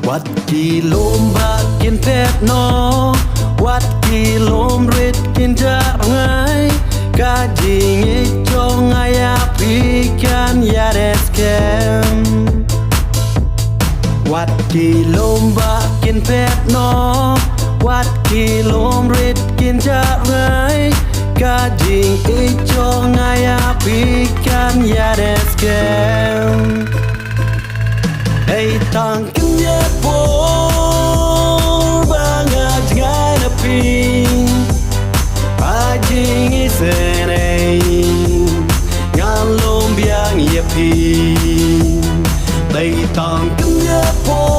วัดกี่ลมบากินเพชรนอวัดกี่ลมฤทธิ์กินจะไงกาจิงอิจงไงอาพิกันยาเดสเกมวัดกี่ลมบากินเพชรนอวัดกี่ลมฤทธิ์กินจะไงกาจิงอิจงไงอาพิกันยาเดสเกมHey tangken je por bangat ngana ping Pajing isenay ngan lom biang ye ping Hey tangken je por